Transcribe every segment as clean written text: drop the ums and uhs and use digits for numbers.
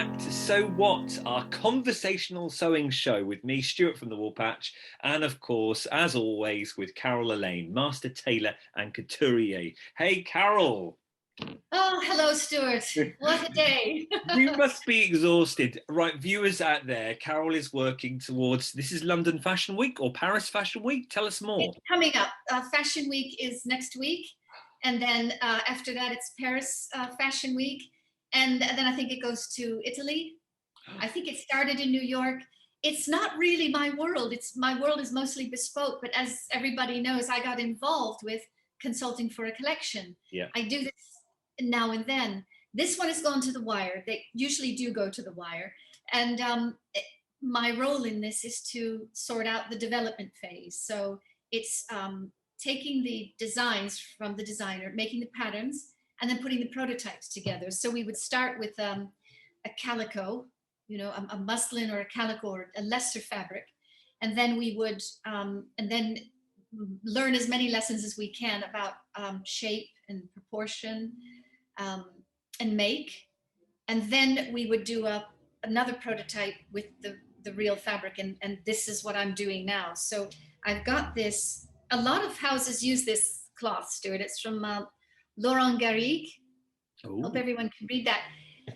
back to Sew What, our conversational sewing show with me, Stuart from the Woolpatch, and of course, as always, with Carol Elaine, master tailor and couturier. Hey, Carol. Oh, hello, Stuart. What a day. You must be exhausted. Right, viewers out there, Carol is working towards, this is London Fashion Week or Paris Fashion Week? Tell us more. It's coming up. Fashion Week is next week. And then after that, it's Paris Fashion Week. And then I think it goes to Italy. I think it started in New York. It's not really my world. My world is mostly bespoke. But as everybody knows, I got involved with consulting for a collection. Yeah. I do this now and then. This one has gone to the wire. They usually do go to the wire. And my role in this is to sort out the development phase. So it's taking the designs from the designer, making the patterns, and then putting the prototypes together. So we would start with a calico, you know, a muslin or a calico or a lesser fabric. And then we would, and then learn as many lessons as we can about shape and proportion and make. And then we would do another prototype with the real fabric. And this is what I'm doing now. So I've got this, a lot of houses use this cloth, Stuart. It's from Laurent Garrigue. Hope everyone can read that.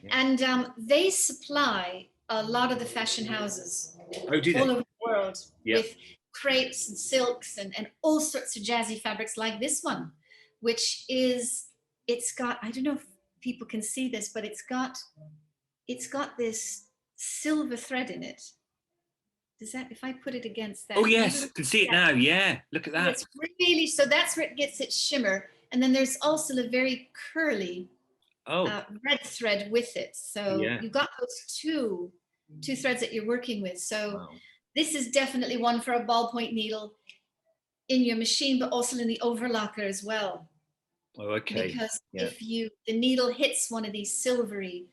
Yeah. And they supply a lot of the fashion houses all over the world with crepes and silks and all sorts of jazzy fabrics like this one, which is, it's got, I don't know if people can see this, but it's got this silver thread in it. Does that, if I put it against that? Oh yes, I can see it now. Yeah, look at that. It's really, so that's where it gets its shimmer. And then there's also a very curly red thread with it. So you've got those two threads that you're working with. So this is definitely one for a ballpoint needle in your machine, but also in the overlocker as well. Oh, okay. Because if the needle hits one of these silvery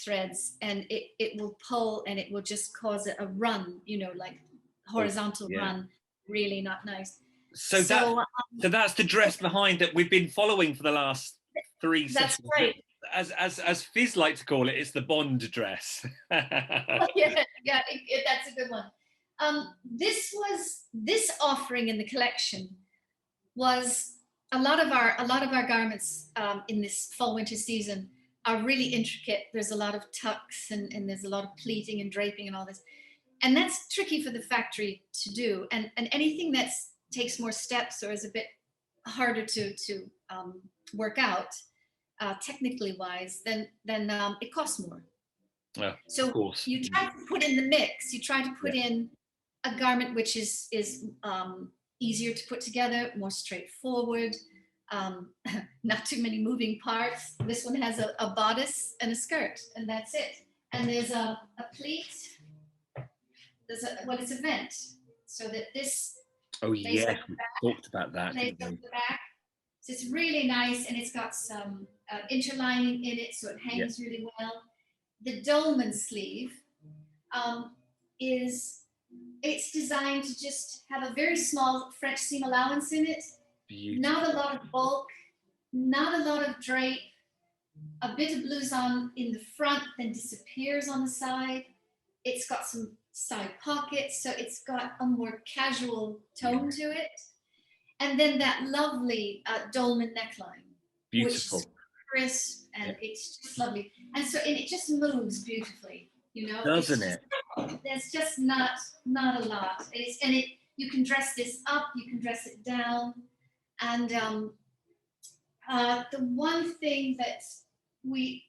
threads, and it will pull and it will just cause a run, you know, like horizontal run, really not nice. So that's the dress behind that we've been following for the last 3 That's sessions. right. As Fizz like to call it, it's the Bond dress. That's a good one. This offering in the collection was a lot of our garments in this fall winter season are really intricate. There's a lot of tucks and there's a lot of pleating and draping and all this, and that's tricky for the factory to do. And anything that takes more steps or is a bit harder to work out technically wise, then it costs more. Yeah, so of course. You try to put in the mix. You try to put in a garment which is easier to put together, more straightforward, not too many moving parts. This one has a bodice and a skirt, and that's it. And there's a pleat. There's it's a vent, so that this. Oh yeah, we talked about that. Lays up the back. So it's really nice, and it's got some interlining in it, so it hangs really well. The dolman sleeve it's designed to just have a very small French seam allowance in it. Beautiful. Not a lot of bulk, not a lot of drape, a bit of blouson in the front, then disappears on the side. It's got some side pockets, so it's got a more casual tone to it. And then that lovely dolman neckline. Beautiful. Which is crisp, and it's just lovely. And so it just moves beautifully, you know. Doesn't it? There's just not a lot. You can dress this up, you can dress it down. And the one thing that we're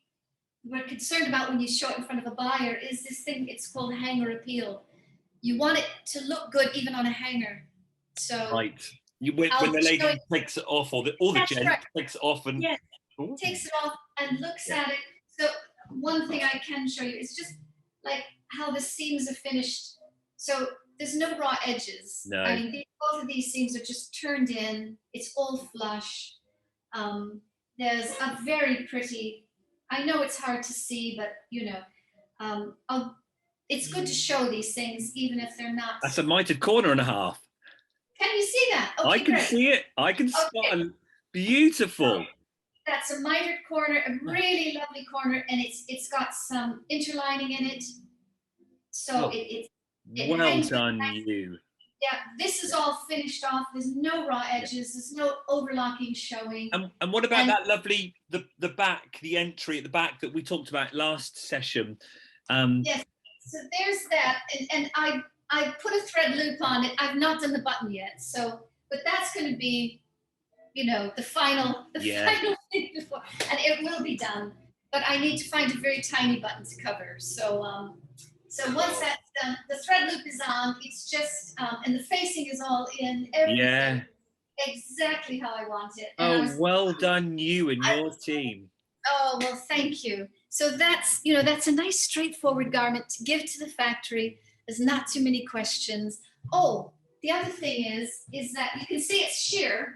concerned about when you show it in front of a buyer is this thing, it's called hanger appeal. You want it to look good even on a hanger. So right. When the lady takes it off, or the gent takes it off and takes it off and looks at it. So one thing I can show you is just like how the seams are finished. So there's no raw edges. No. I mean, both of these seams are just turned in. It's all flush. There's a very pretty, I know it's hard to see, but you know, it's good to show these things even if they're not. That's a mitered corner and a half. Can you see that? Okay, I can see it. I can spot them. Beautiful. That's a mitered corner, a really lovely corner, and it's got some interlining in it, so Oh, it well hangs really done, nice. you. Yeah, this is all finished off. There's no raw Yeah. edges. There's no overlocking showing. And what about And that lovely the back, the entry at the back that we talked about last session? yes, so there's that, and I put a thread loop on it. I've not done the button yet, so but that's going to be, you know, the final Yeah. final thing before, and it will be done. But I need to find a very tiny button to cover. So once that's done, the thread loop is on. It's just and the facing is all in. Everything Yeah. exactly how I want it. And Oh, well done, you and your team. oh, well, thank you. So that's, you know, that's a nice straightforward garment to give to the factory. There's not too many questions. Oh, the other thing is that you can see it's sheer.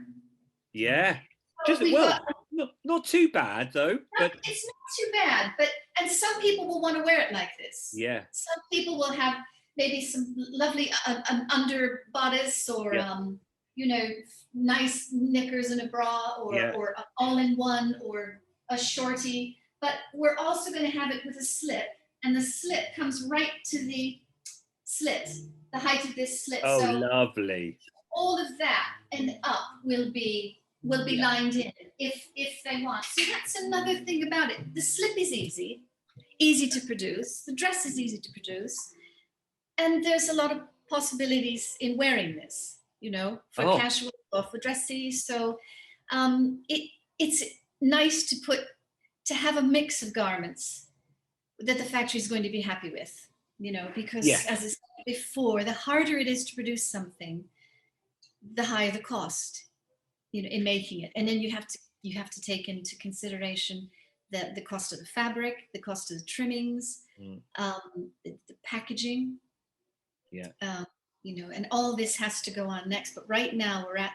Yeah. So Just we've well, got, not too bad though. But it's not too bad, but and some people will want to wear it like this. yeah. Some people will have maybe some lovely an under bodice or Yeah. you know, nice knickers and a bra Yeah. or an all-in-one or a shorty. But we're also going to have it with a slit, and the slit comes right to the slit, the height of this slit. Oh, So lovely. all of that and up will be Yeah. lined in if they want. So that's another thing about it. The slip is easy to produce. The dress is easy to produce, and there's a lot of possibilities in wearing this. You know, for Oh, casual or for dressy. So it's nice to have a mix of garments that the factory is going to be happy with. You know, because yeah. as I said before, the harder it is to produce something, the higher the cost, you know, in making it. And then you have to take into consideration the cost of the fabric, the cost of the trimmings, the packaging. Yeah. You know, and all this has to go on next. But right now we're at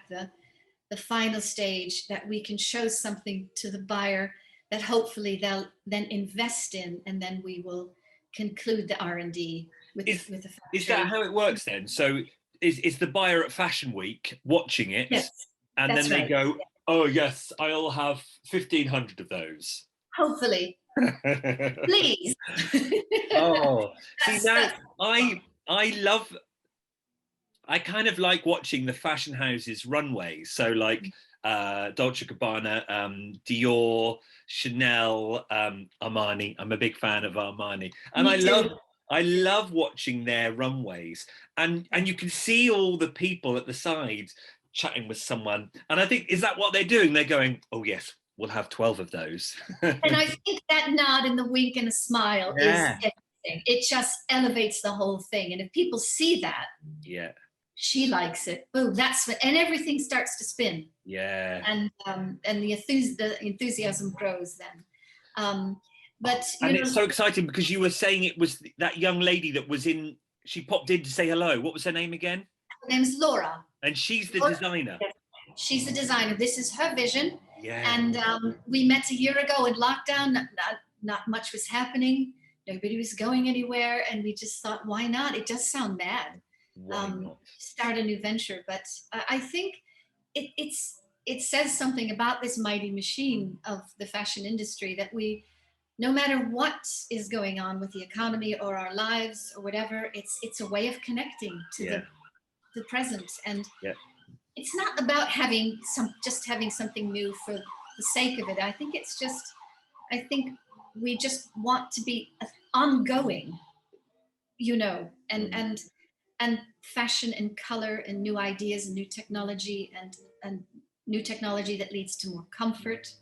the final stage that we can show something to the buyer that hopefully they'll then invest in, and then we will conclude the R&D with the factory. Is that how it works then? So is the buyer at Fashion Week watching it, Yes, and then they go, "Oh yes, I'll have 1,500 of those." Hopefully, please. Oh, see now I kind of like watching the fashion houses runways. So like Dolce & Gabbana, Dior, Chanel, Armani. I'm a big fan of Armani, and I love watching their runways. And you can see all the people at the side chatting with someone. And I think, is that what they're doing? They're going, "Oh yes, we'll have 12 of those." And I think that nod and the wink and a smile is everything. It just elevates the whole thing. And if people see that, yeah, she likes it. Boom, that's what, and everything starts to spin. Yeah. And the enthusiasm grows then. But and it's so exciting because you were saying it was that young lady that was in. She popped in to say hello. What was her name again? Her name's Laura. And she's the designer. She's the designer. This is her vision. Yeah. And we met a year ago in lockdown. Not much was happening. Nobody was going anywhere. And we just thought, why not? It does sound mad. Why not? Start a new venture. But I think it says something about this mighty machine of the fashion industry that we, no matter what is going on with the economy or our lives or whatever, it's a way of connecting to the present. And it's not about having something new for the sake of it. I think we just want to be ongoing, you know, and fashion and color and new ideas and new technology and new technology that leads to more comfort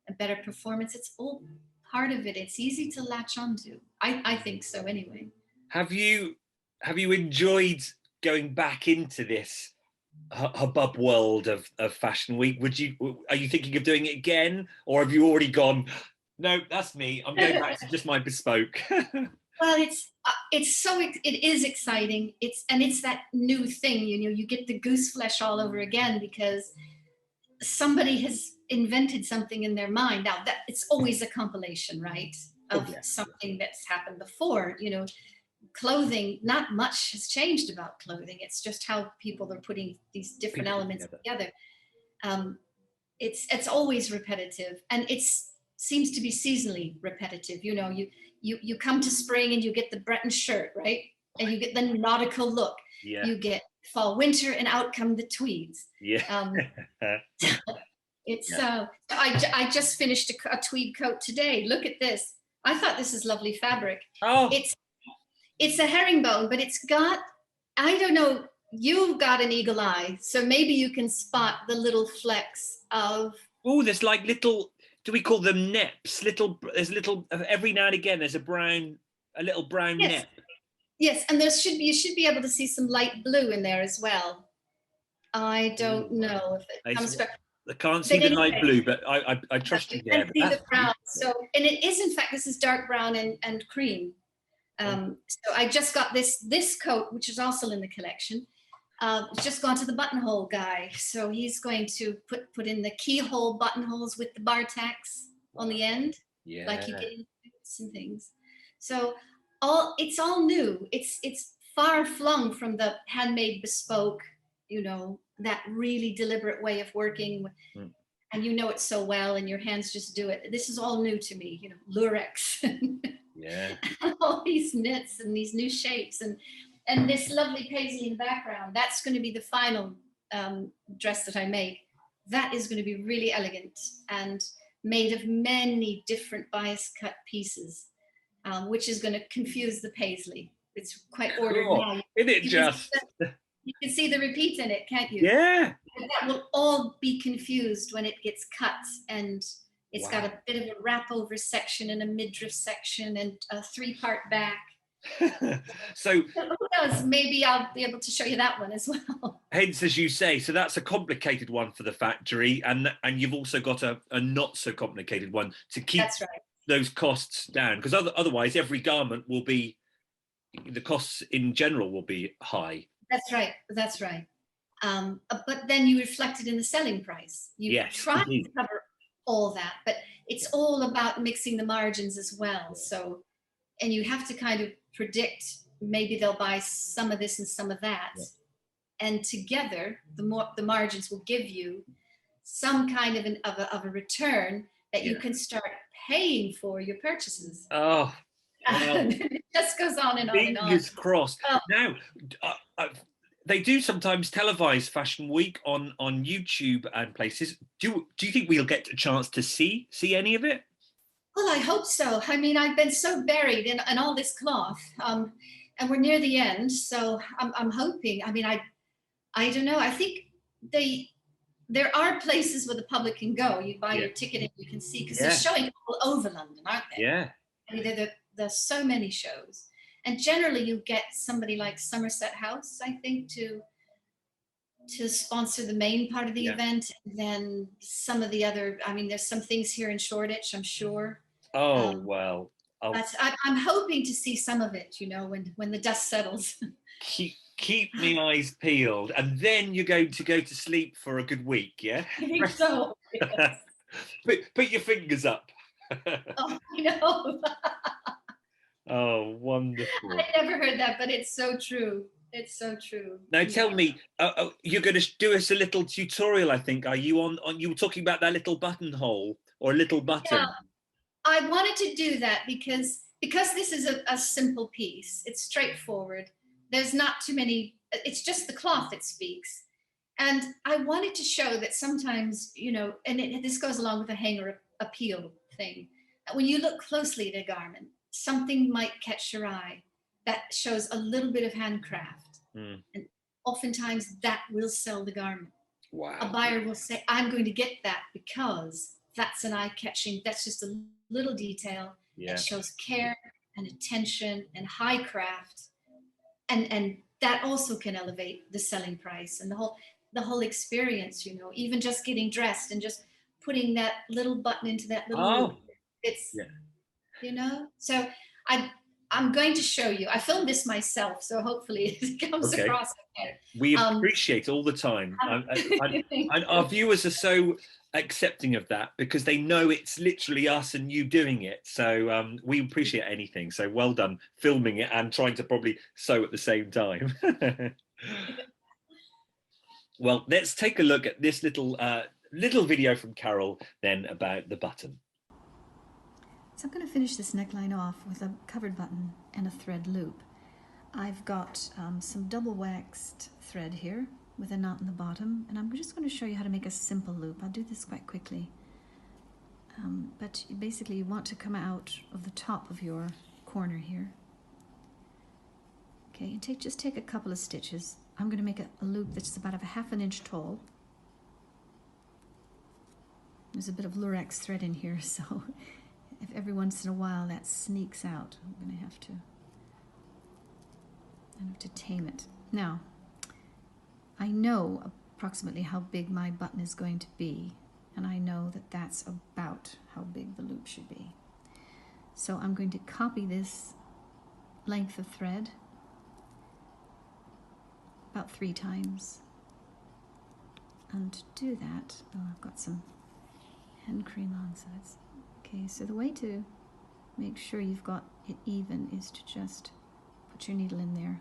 and better performance. It's all part of it. It's easy to latch onto. I think so anyway. Have you enjoyed going back into this hubbub world of Fashion Week? Are you thinking of doing it again, or have you already gone, no, that's me, I'm going back to just my bespoke? Well, it is exciting. It's that new thing, you know, you get the goose flesh all over again because somebody has invented something in their mind. Now that it's always a compilation, right, of something that's happened before. You know, clothing, not much has changed about clothing. It's just how people are putting these different elements together. it's always repetitive, and seems to be seasonally repetitive. You know, you come to spring and you get the Breton shirt, right? And you get the nautical look. Yeah. You get fall, winter, and out come the tweeds. Yeah. It's Yeah. I just finished a tweed coat today. Look at this. I thought this is lovely fabric. Oh, It's a herringbone, but it's got, I don't know, you've got an eagle eye, so maybe you can spot the little flecks of. oh, there's like little, do we call them neps? There's little, every now and again, there's a little brown Yes. nep. Yes, and you should be able to see some light blue in there as well. I don't know if it comes from. I can't see the anyway, light blue, but I trust you there. You can see the brown. So, and it is, in fact, this is dark brown and cream. So I just got this coat, which is also in the collection. It's just gone to the buttonhole guy. So he's going to put in the keyhole buttonholes with the bar tacks on the end, like you get in suits and things. So it's all new. It's far flung from the handmade bespoke, you know, that really deliberate way of working. And you know it so well, and your hands just do it. This is all new to me, you know, lurex. Yeah. All these knits and these new shapes, and this lovely paisley in the background. That's going to be the final dress that I make. That is going to be really elegant and made of many different bias cut pieces, which is going to confuse the paisley. It's quite ordered now. Isn't it just? You can see the repeat in it, can't you? Yeah. And that will all be confused when it gets cut, and it's got a bit of a wrap over section and a midriff section and a 3-part back. So who knows, maybe I'll be able to show you that one as well. Hence, as you say, so that's a complicated one for the factory, and you've also got a not so complicated one to keep those costs down, because otherwise every garment will be, the costs in general will be high. That's right. But then you reflect it in the selling price. You try to cover all that, but it's all about mixing the margins as well. So, and you have to kind of predict, maybe they'll buy some of this and some of that. And together, the margins will give you some kind of a return that you can start paying for your purchases. Oh, well, it just goes on and on and on. Fingers crossed. Now, they do sometimes televise Fashion Week on YouTube and places. Do you think we'll get a chance to see any of it? Well, I hope so. I mean, I've been so buried in all this cloth, and we're near the end. So I'm hoping. I mean, I don't know. I think there are places where the public can go. You buy your ticket and you can see, because they're showing all over London, aren't they? Yeah. I mean, there's so many shows. And generally you get somebody like Somerset House, I think, to sponsor the main part of the event. And then some of the other, I mean, there's some things here in Shoreditch, I'm sure. Oh, well. But I'm hoping to see some of it, you know, when the dust settles. Keep me eyes peeled, and then you're going to go to sleep for a good week, yeah? I think so. Yes. Put your fingers up. Oh, I know. Oh, wonderful. I never heard that, but it's so true. It's so true. Now tell me, you're going to do us a little tutorial, I think. Are you on you were talking about that little buttonhole or a little button? Yeah, I wanted to do that because this is a simple piece. It's straightforward. There's not too many, it's just the cloth that speaks. And I wanted to show that sometimes, you know, and this goes along with the hanger appeal thing. When you look closely at a garment, something might catch your eye that shows a little bit of handcraft. And oftentimes that will sell the garment. Wow. A buyer will say, I'm going to get that because that's an eye-catching, that's just a little detail that shows care and attention and high craft. And that also can elevate the selling price and the whole experience, you know, even just getting dressed and just putting that little button into that little loop. It's, you know, so I'm going to show you. I filmed this myself, so hopefully it comes across okay. We appreciate all the time. And our viewers are so accepting of that because they know it's literally us and you doing it. So we appreciate anything. So well done filming it and trying to probably sew at the same time. Well, let's take a look at this little little video from Carol then about the button. So I'm going to finish this neckline off with a covered button and a thread loop. I've got some double waxed thread here with a knot in the bottom, and I'm just going to show you how to make a simple loop. I'll do this quite quickly. But basically you want to come out of the top of your corner here. Okay, and just take a couple of stitches. I'm going to make a loop that's about a ½ inch tall. There's a bit of lurex thread in here, so if every once in a while that sneaks out, I'm going to have to tame it. Now, I know approximately how big my button is going to be, and I know that that's about how big the loop should be. So I'm going to copy this length of thread about 3 times. And to do that, oh, I've got some hand cream on, so it's okay. So the way to make sure you've got it even is to just put your needle in there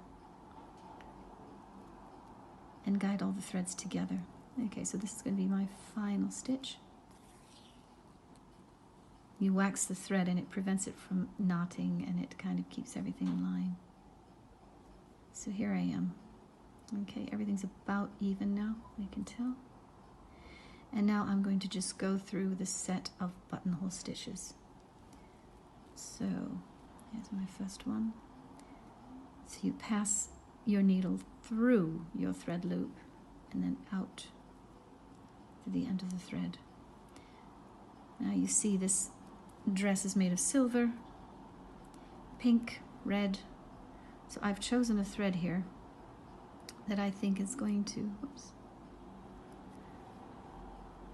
and guide all the threads together. Okay, so this is going to be my final stitch. You wax the thread and it prevents it from knotting, and it kind of keeps everything in line. So here I am. Okay, everything's about even now, you can tell. And now I'm going to just go through the set of buttonhole stitches. So here's my first one. So you pass your needle through your thread loop and then out to the end of the thread. Now you see this dress is made of silver, pink, red. So I've chosen a thread here that I think is going to,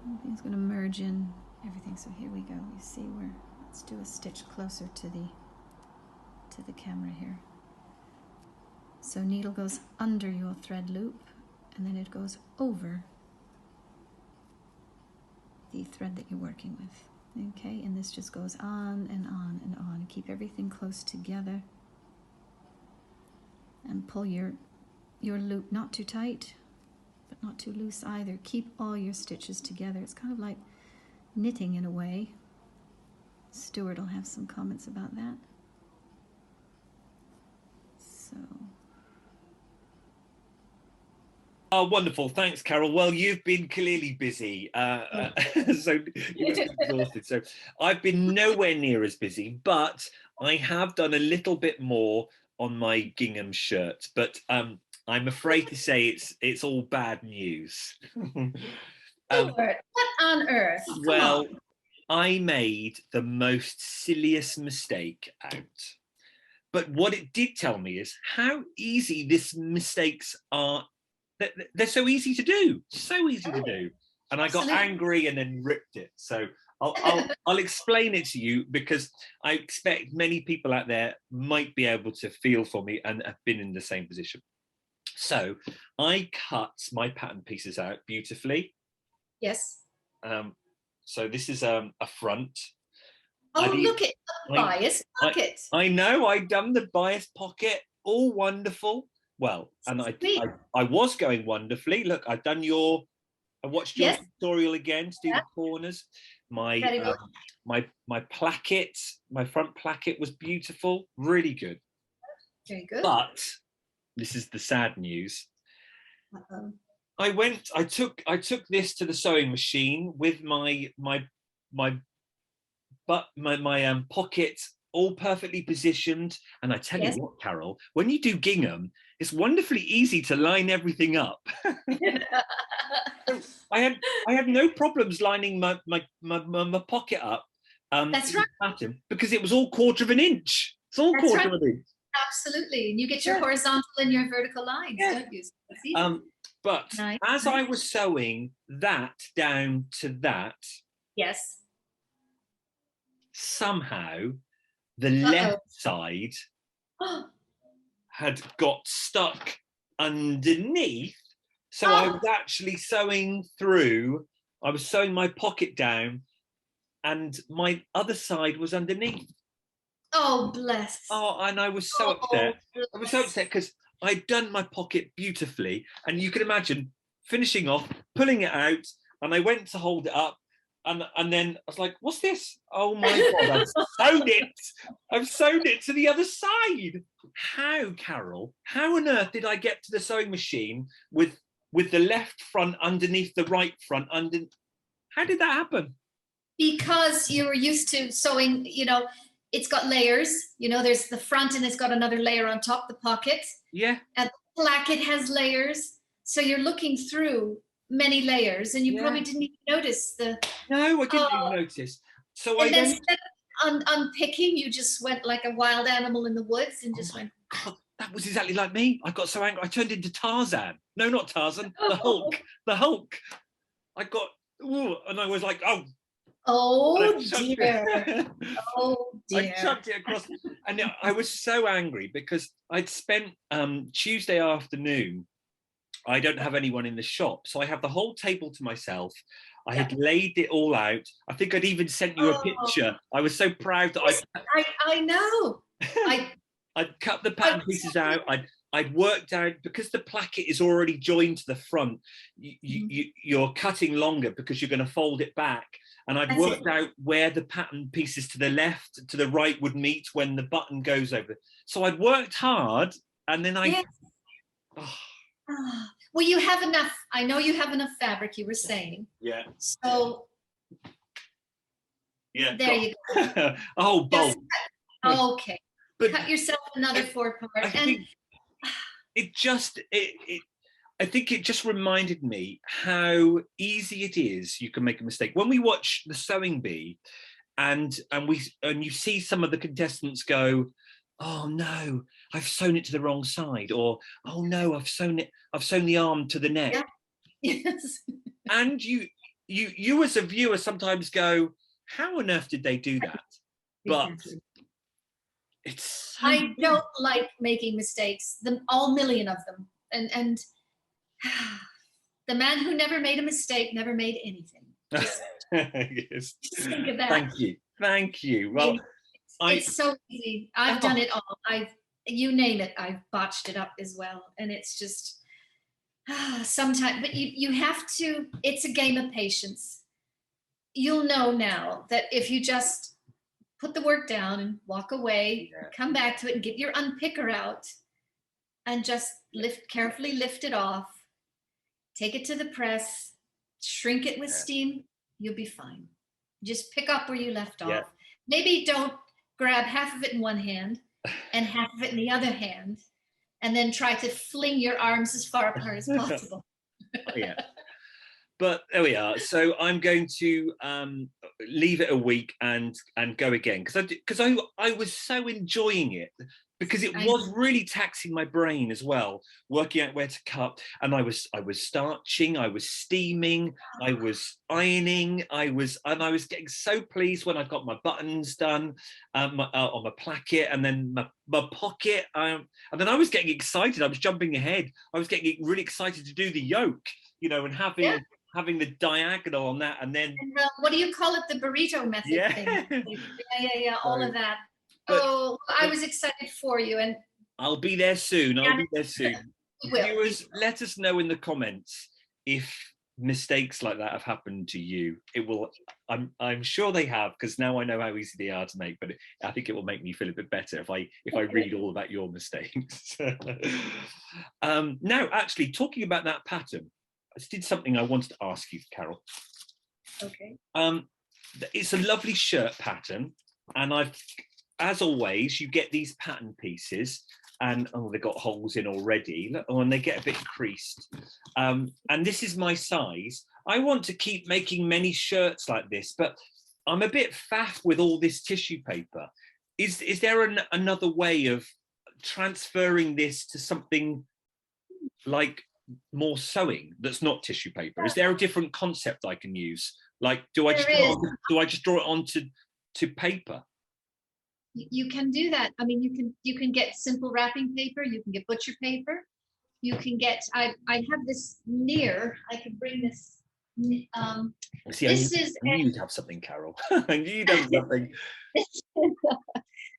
I think it's going to merge in everything. So here we go. You see where, let's do a stitch closer to the camera here. So needle goes under your thread loop, and then it goes over the thread that you're working with. Okay, and this just goes on and on and on. Keep everything close together and pull your loop not too tight but not too loose either. Keep all your stitches together. It's kind of like knitting in a way. Stuart will have some comments about that. So Oh, wonderful. Thanks, Carol. Well, you've been clearly busy, so you must be exhausted. So I've been nowhere near as busy, but I have done a little bit more on my gingham shirt. But I'm afraid to say it's all bad news. Stuart, what on earth? Well, I made the most silliest mistake out. But what it did tell me is how easy these mistakes are. They're so easy to do, and I got angry and then ripped it. So I'll explain it to you, because I expect many people out there might be able to feel for me and have been in the same position. So I cut my pattern pieces out beautifully. Yes. So this is a front. Oh, look at the bias pocket. I know, I've done the bias pocket, all wonderful. Well, and I was going wonderfully. Look, I watched your tutorial again to do the corners. My placket, my front placket was beautiful, really good. Very good. But this is the sad news. I took this to the sewing machine with my pocket all perfectly positioned, and I tell you what, Carol, when you do gingham, it's wonderfully easy to line everything up. I had no problems lining my pocket up. That's right. Pattern, because it was all 1/4 inch. It's all That's 1/4 inch. Absolutely, and you get your horizontal and your vertical lines, don't you? But as I was sewing that down to that, somehow the left side had got stuck underneath. So I was actually sewing through, I was sewing my pocket down, and my other side was underneath. Oh, bless. Oh, and I was so upset. I was so upset because I'd done my pocket beautifully, and you can imagine finishing off, pulling it out, and I went to hold it up, and then I was like, what's this? Oh my God, I've sewn it to the other side. How, Carol, how on earth did I get to the sewing machine with the left front underneath the right front under? How did that happen? Because you were used to sewing, you know, it's got layers, you know, there's the front and it's got another layer on top, the pocket. Yeah. And the placket has layers. So you're looking through many layers, and you probably didn't even notice the. No, I didn't even notice. So and then instead of unpicking, you just went like a wild animal in the woods and just went. God, that was exactly like me. I got so angry. I turned into Tarzan. No, not Tarzan. The Hulk. The Hulk. I got, ooh, and I was like, oh. Oh dear. Oh dear. I chucked it across, and I was so angry because I'd spent Tuesday afternoon. I don't have anyone in the shop, so I have the whole table to myself. I had laid it all out. I think I'd even sent you a picture. I was so proud that I know. I'd cut the pattern pieces out. I'd worked out, because the placket is already joined to the front, you're cutting longer because you're going to fold it back. And I'd worked out where the pattern pieces to the left, to the right would meet when the button goes over. So I'd worked hard, and then well, you have enough. I know you have enough fabric, you were saying. Yeah. So. Yeah. There you go. A whole bolt. Okay. But cut yourself another 4-part. I think I think it just reminded me how easy it is. You can make a mistake. When we watch the Sewing Bee, and you see some of the contestants go, oh no, I've sewn it to the wrong side, or oh no, I've sewn the arm to the neck. Yeah. Yes. And you as a viewer sometimes go, how on earth did they do that? But it's so I don't like making mistakes, all million of them. And the man who never made a mistake never made anything. Yes. Just think of that. Thank you. Well, it's so easy. I've done it all. You name it, I've botched it up as well. And it's just sometimes, but you have to, it's a game of patience. You'll know now that if you just put the work down and walk away, come back to it and get your unpicker out and just carefully lift it off, take it to the press, shrink it with steam, you'll be fine. Just pick up where you left off. Maybe don't grab half of it in one hand and half of it in the other hand, and then try to fling your arms as far apart as possible. But there we are. So I'm going to leave it a week and go again, because I was so enjoying it, because it was really taxing my brain as well, working out where to cut. And I was starching, I was steaming, I was ironing, I was getting so pleased when I got my buttons done on my placket, and then my pocket, and then I was getting excited. I was jumping ahead. I was getting really excited to do the yoke, and having the diagonal on that, and then what do you call it, the burrito method thing? Yeah, all of that. I was excited for you, and I'll be there soon. Viewers, let us know in the comments if mistakes like that have happened to you. It will. I'm sure they have, because now I know how easy they are to make. But I think it will make me feel a bit better if I read all about your mistakes. Now, actually, talking about that pattern, I did something I wanted to ask you, Carol. Okay. It's a lovely shirt pattern, and as always, you get these pattern pieces, and they've got holes in already, and they get a bit creased. And this is my size. I want to keep making many shirts like this, but I'm a bit faff with all this tissue paper. Is there another way of transferring this to something like more sewing that's not tissue paper? Is there a different concept I can use? Like, do I just draw it onto paper? You can do that. I mean, you can get simple wrapping paper. You can get butcher paper. You can get. I have this near. I can bring this. I knew you'd have something, Carol. I knew you'd have something.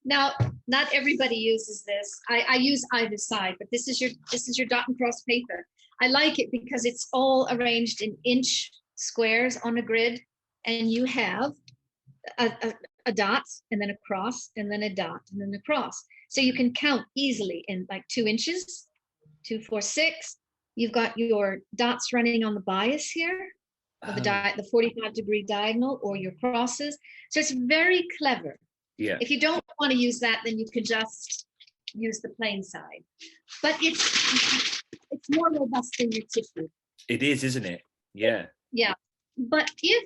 Now, not everybody uses this. I use either side, but this is your dot and cross paper. I like it because it's all arranged in inch squares on a grid, and you have a dot, and then a cross, and then a dot, and then a cross. So you can count easily in like 2 inches, 2, 4, 6. You've got your dots running on the bias here, or the 45-degree diagonal, or your crosses. So it's very clever. Yeah. If you don't want to use that, then you could just use the plain side. But it's more robust than your tissue. It is, isn't it? Yeah. Yeah. But if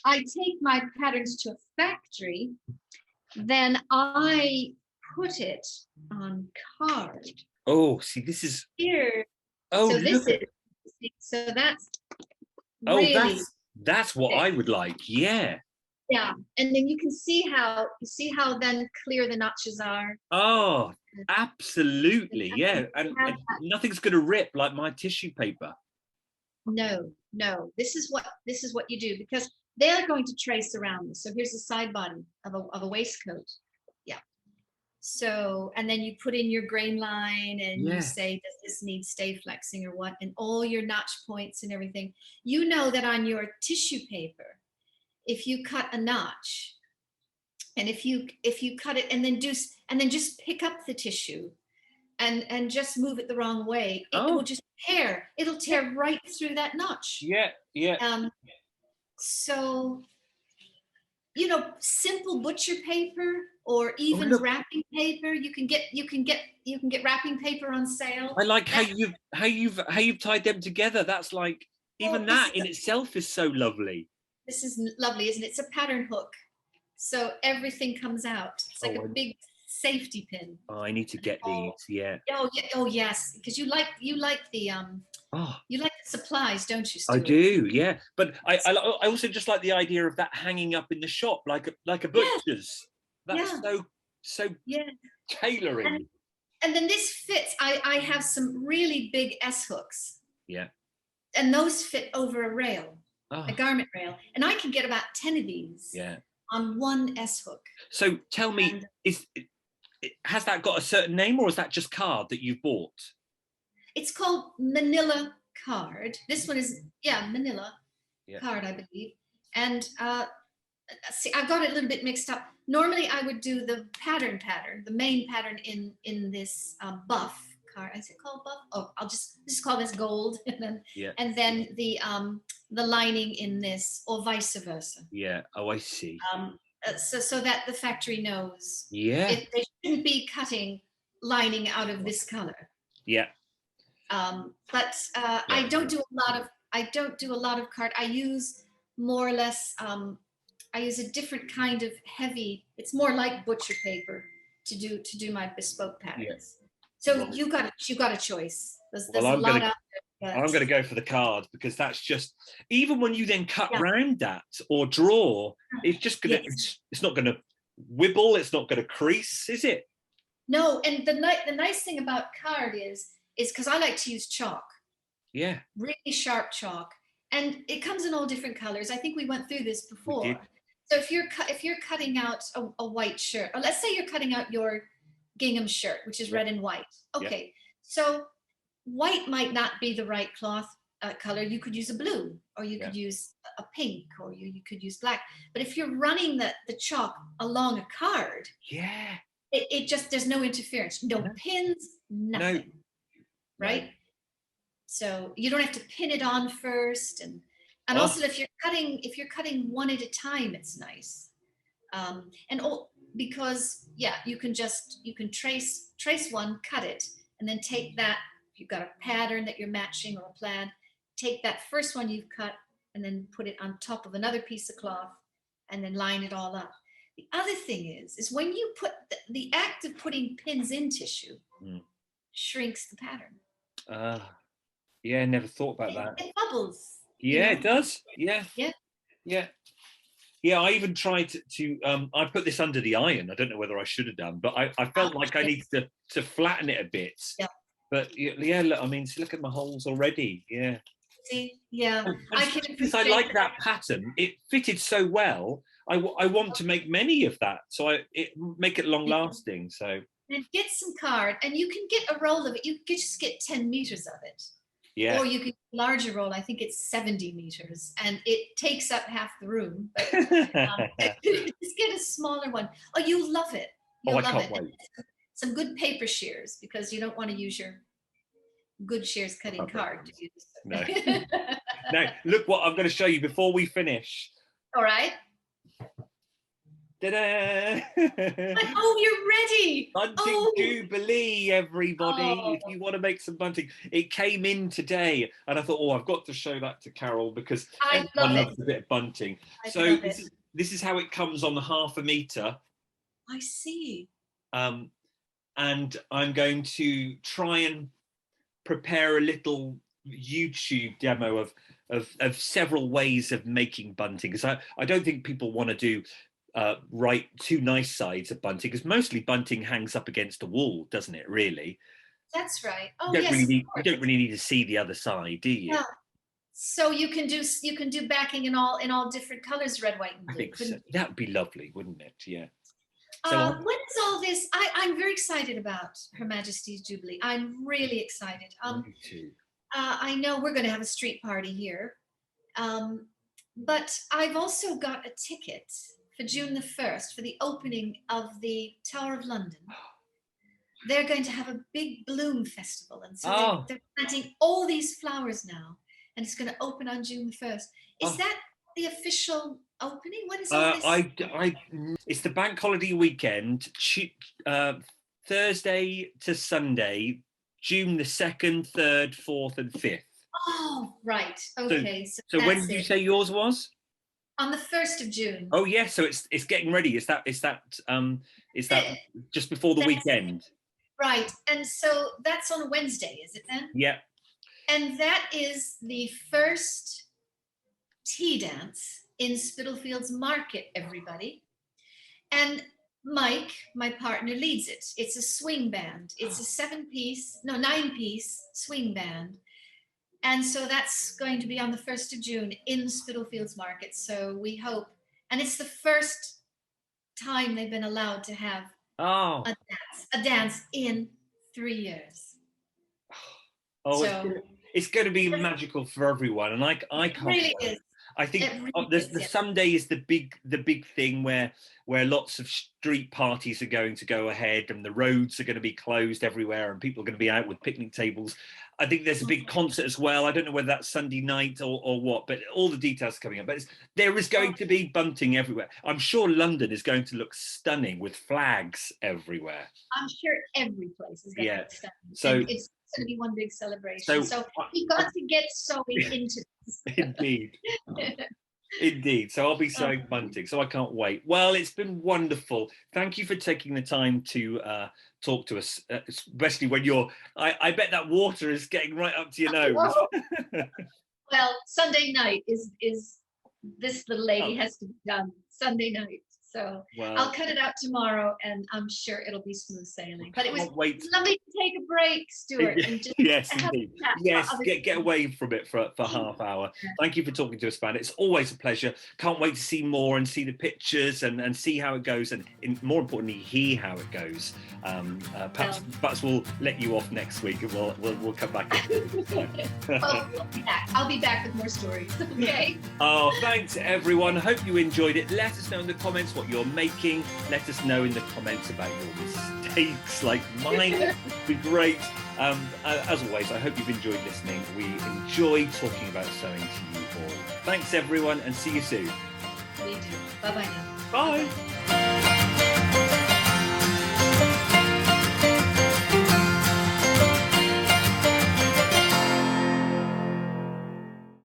I take my patterns to a factory, then I put it on card. Oh, see, this is Here. oh, So look at so that's really that's what thick. I would like. Yeah. Yeah, and then you can see how then clear the notches are. Oh, absolutely. Yeah, and nothing's going to rip like my tissue paper. No. This is what you do, because they are going to trace around this. So here's the side body of a waistcoat. Yeah. So, and then you put in your grain line, and you say, does this need stay flexing or what? And all your notch points and everything. You know that on your tissue paper, if you cut a notch, and if you cut it and then just pick up the tissue and just move it the wrong way, it will just tear. It'll tear right through that notch. Yeah. So, simple butcher paper, or even wrapping paper. You can get wrapping paper on sale. I like how you've tied them together. That's like, even that in itself is so lovely. This is lovely, isn't it? It's a pattern hook, so everyththing comes out. It's like a big safety pin. Oh, I need to get these. Yeah. Oh yes, because you like the you like the supplies, don't you, Stuart? I do, yeah. But I also just like the idea of that hanging up in the shop, like a butcher's. That's so tailoring. And then this fits. I have some really big S hooks. Yeah. And those fit over a rail. A garment rail, and I can get about 10 of these on one S hook. So tell me, has that got a certain name, or is that just card that you've bought? It's called Manila card. This one is Manila card, I believe. And see, I've got it a little bit mixed up. Normally I would do the pattern, the main pattern in this buff card. Is it called buff? Oh, I'll just call this gold, and then the lining in this, or vice versa. Yeah. Oh, I see. So that the factory knows. Yeah. If they shouldn't be cutting lining out of this color. Yeah. But I don't do a lot of card. I use more or less. I use a different kind of heavy. It's more like butcher paper to do my bespoke patterns. So you got a choice. There's a lot out there. I'm going to go for the card, because that's just, even when you then cut round that or draw, it's just going to, it's not going to wibble, it's not going to crease, is it? No, and the nice thing about card is because I like to use chalk. Yeah. Really sharp chalk, and it comes in all different colors. I think we went through this before. So if you're cutting out a white shirt, or let's say you're cutting out your gingham shirt, which is red and white. Okay, so white might not be the right cloth color. You could use a blue, or you could use a pink, or you could use black. But if you're running the chalk along a card, it just, there's no interference, no pins, nothing. Right? So you don't have to pin it on first, and also if you're cutting one at a time, it's nice. Because you can trace one, cut it, and then take that. If you've got a pattern that you're matching, or a plaid, take that first one you've cut and then put it on top of another piece of cloth, and then line it all up. The other thing is when you put the act of putting pins in tissue shrinks the pattern. Yeah, never thought about that. It bubbles. Yeah, it does. Yeah. I even tried to I put this under the iron. I don't know whether I should have done, but I felt like I needed to flatten it a bit. Yeah. But look, I mean, look at my holes already. Yeah. See? Yeah. I like that pattern. It fitted so well. I want to make many of that, so make it long lasting. So. And get some card, and you can get a roll of it. You can just get 10 meters of it. Yeah. Or you can larger roll. I think it's 70 meters, and it takes up half the room. But just get a smaller one. Oh, you love it. You'll I love can't it. wait. Some good paper shears, because you don't want to use your good shears cutting card to use. No. Now, look what I'm going to show you before we finish. All right. Ta-da! Oh, you're ready. Bunting Jubilee, everybody. Oh. If you want to make some bunting, it came in today, and I thought, oh, I've got to show that to Carol because everyone loves a bit of bunting. So this is how it comes on the 1/2 meter. I see. And I'm going to try and prepare a little YouTube demo of several ways of making bunting, because I don't think people want to do write 2 nice sides of bunting, because mostly bunting hangs up against a wall, doesn't it, really? That's right. Oh, you yes. don't really need to see the other side, do you? Yeah. So you can do backing in all different colors, red, white, and blue. I think so. That would be lovely, wouldn't it? Yeah. So when is all this? I'm very excited about Her Majesty's Jubilee. I'm really excited. Me too. I know we're going to have a street party here, but I've also got a ticket for June the 1st for the opening of the Tower of London. They're going to have a big bloom festival, and so they're planting all these flowers now, and it's going to open on June the 1st. Is that the official opening? When is all this? It's the bank holiday weekend, Thursday to Sunday, June the 2nd, 3rd, 4th, and 5th. Oh, right. Okay. So when did you say yours was? On the 1st of June. Oh yeah, so it's getting ready. Is that just before the weekend? Right. And so that's on a Wednesday, is it then? Yeah. And that is the first tea dance in Spitalfields Market, everybody. And Mike, my partner, leads it. It's a swing band. It's a 9-piece swing band. And so that's going to be on the 1st of June in Spitalfields Market. So we hope, and it's the first time they've been allowed to have a dance in 3 years. Oh, so, it's going to be magical for everyone, and I can't. Really is. I think the Sunday is the big thing where lots of street parties are going to go ahead, and the roads are going to be closed everywhere, and people are going to be out with picnic tables. I think there's a big concert as well. I don't know whether that's Sunday night or what, but all the details are coming up. But there is going to be bunting everywhere. I'm sure London is going to look stunning with flags everywhere. I'm sure every place is going to look stunning. So it's going to be one big celebration. So we've got to get sewing into this. Indeed. So I'll be sewing bunting. So I can't wait. Well, it's been wonderful. Thank you for taking the time to talk to us, especially when I bet that water is getting right up to your nose. Well, Sunday night is this little lady has to be done Sunday night. So I'll cut it out tomorrow, and I'm sure it'll be smooth sailing. But it was lovely to take a break, Stuart. And just yes, indeed. Yes, get away from it for half hour. Thank you for talking to us about it. It's always a pleasure. Can't wait to see more and see the pictures and see how it goes, and more importantly, hear how it goes. Perhaps we'll let you off next week, and we'll come back. Well, I'll be back with more stories. Okay. Oh, thanks everyone. Hope you enjoyed it. Let us know in the comments what you're making. Let us know in the comments about your mistakes like mine. It'd be great. As always, I hope you've enjoyed listening. We enjoy talking about sewing to you all. Thanks everyone, and see you soon. We do. Bye-bye now. Bye.